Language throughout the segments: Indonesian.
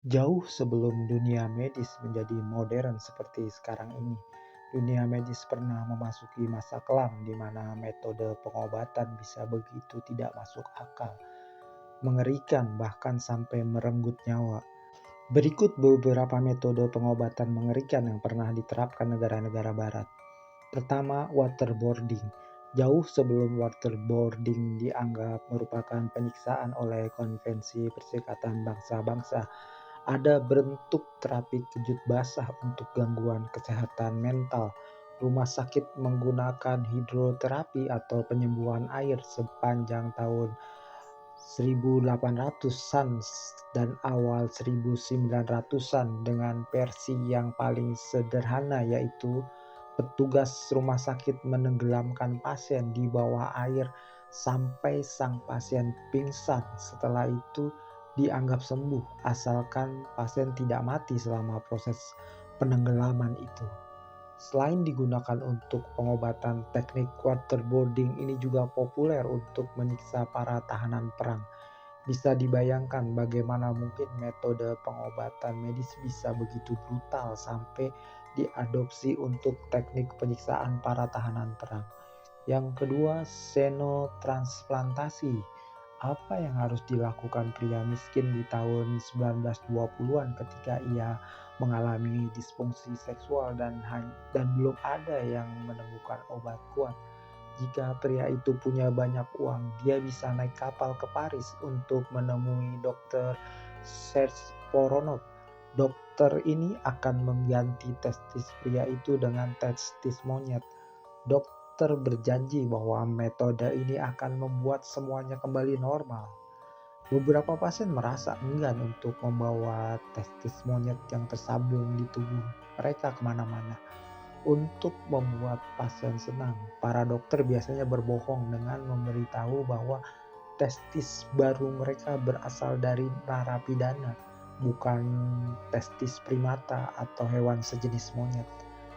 Jauh sebelum dunia medis menjadi modern seperti sekarang ini, dunia medis pernah memasuki masa kelam di mana metode pengobatan bisa begitu tidak masuk akal, mengerikan, bahkan sampai merenggut nyawa. Berikut beberapa metode pengobatan mengerikan yang pernah diterapkan negara-negara barat. Pertama, waterboarding. Jauh sebelum waterboarding dianggap merupakan penyiksaan oleh Konvensi Perserikatan Bangsa-Bangsa, ada bentuk terapi kejut basah untuk gangguan kesehatan mental. Rumah sakit menggunakan hidroterapi atau penyembuhan air sepanjang tahun 1800-an dan awal 1900-an dengan versi yang paling sederhana, yaitu petugas rumah sakit menenggelamkan pasien di bawah air sampai sang pasien pingsan. Setelah itu dianggap sembuh asalkan pasien tidak mati selama proses penenggelaman itu. Selain digunakan untuk pengobatan, teknik waterboarding ini juga populer untuk menyiksa para tahanan perang. Bisa dibayangkan bagaimana mungkin metode pengobatan medis bisa begitu brutal sampai diadopsi untuk teknik penyiksaan para tahanan perang. Yang kedua, xenotransplantasi. Apa yang harus dilakukan pria miskin di tahun 1920-an ketika ia mengalami disfungsi seksual dan belum ada yang menemukan obat kuat? Jika pria itu punya banyak uang, dia bisa naik kapal ke Paris untuk menemui Dr. Serge Voronov. Dokter ini akan mengganti testis pria itu dengan testis monyet. Dokter berjanji bahwa metode ini akan membuat semuanya kembali normal. Beberapa pasien merasa enggan untuk membawa testis monyet yang tersambung di tubuh mereka kemana-mana. Untuk membuat pasien senang, para dokter biasanya berbohong dengan memberitahu bahwa testis baru mereka berasal dari narapidana, bukan testis primata atau hewan sejenis monyet.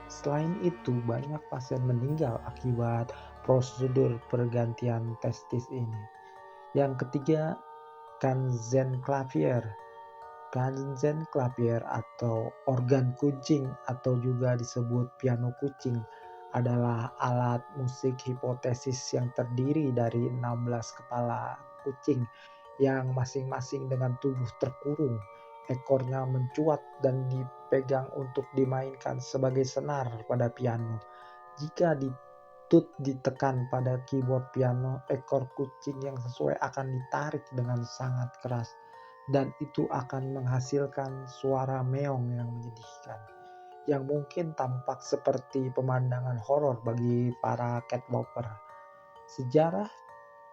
Selain itu, banyak pasien meninggal akibat prosedur pergantian testis ini. Yang ketiga, Katzenklavier. Katzenklavier atau organ kucing atau juga disebut piano kucing adalah alat musik hipotesis yang terdiri dari 16 kepala kucing yang masing-masing dengan tubuh terkurung, ekornya mencuat dan dipegang untuk dimainkan sebagai senar pada piano. Jika ditekan pada keyboard piano, ekor kucing yang sesuai akan ditarik dengan sangat keras dan itu akan menghasilkan suara meong yang menyedihkan, yang mungkin tampak seperti pemandangan horor bagi para catwalker.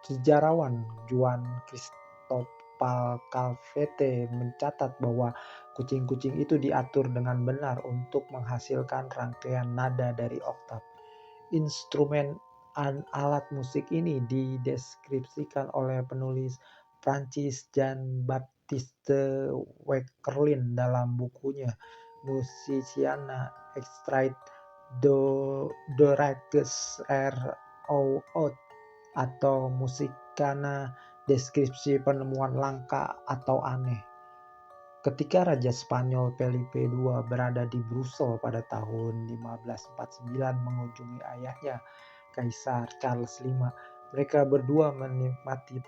Sejarawan Juan Cristobal Calvete mencatat bahwa kucing-kucing itu diatur dengan benar untuk menghasilkan rangkaian nada dari oktav. Instrumen alat musik ini dideskripsikan oleh penulis Prancis Jean-Baptiste Wekerlin dalam bukunya Musiciana Extrait de Rages Out atau Musikana, deskripsi penemuan langka atau aneh. Ketika Raja Spanyol Felipe II berada di Brussels pada tahun 1549 mengunjungi ayahnya, Kaisar Charles V, mereka berdua menikmati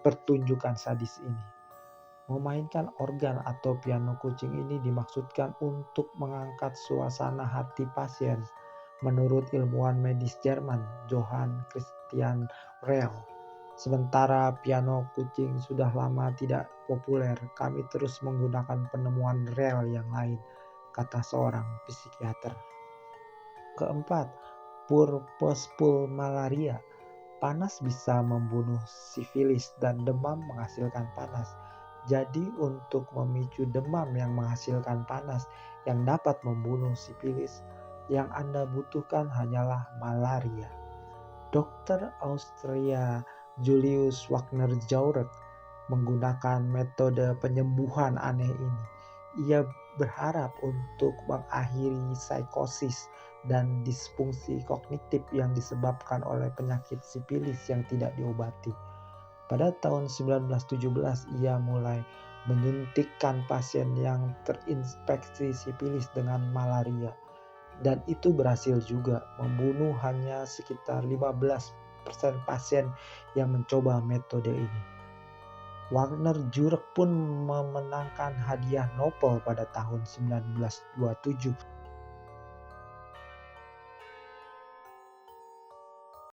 pertunjukan sadis ini. Memainkan organ atau piano kucing ini dimaksudkan untuk mengangkat suasana hati pasien, menurut ilmuwan medis Jerman Johann Christian Reil. Sementara piano kucing sudah lama tidak populer, kami terus menggunakan penemuan Reil yang lain, kata seorang psikiater. Keempat, purposeful malaria. Panas bisa membunuh sifilis dan demam menghasilkan panas. Jadi untuk memicu demam yang menghasilkan panas yang dapat membunuh sifilis, yang Anda butuhkan hanyalah malaria. Dokter Austria Julius Wagner Jauregg menggunakan metode penyembuhan aneh ini. Ia berharap untuk mengakhiri psikosis dan disfungsi kognitif yang disebabkan oleh penyakit sifilis yang tidak diobati. Pada tahun 1917 ia mulai menyuntikkan pasien yang terinfeksi sifilis dengan malaria. Dan itu berhasil juga, membunuh hanya sekitar 15% pasien yang mencoba metode ini. Wagner Jurek pun memenangkan hadiah Nobel pada tahun 1927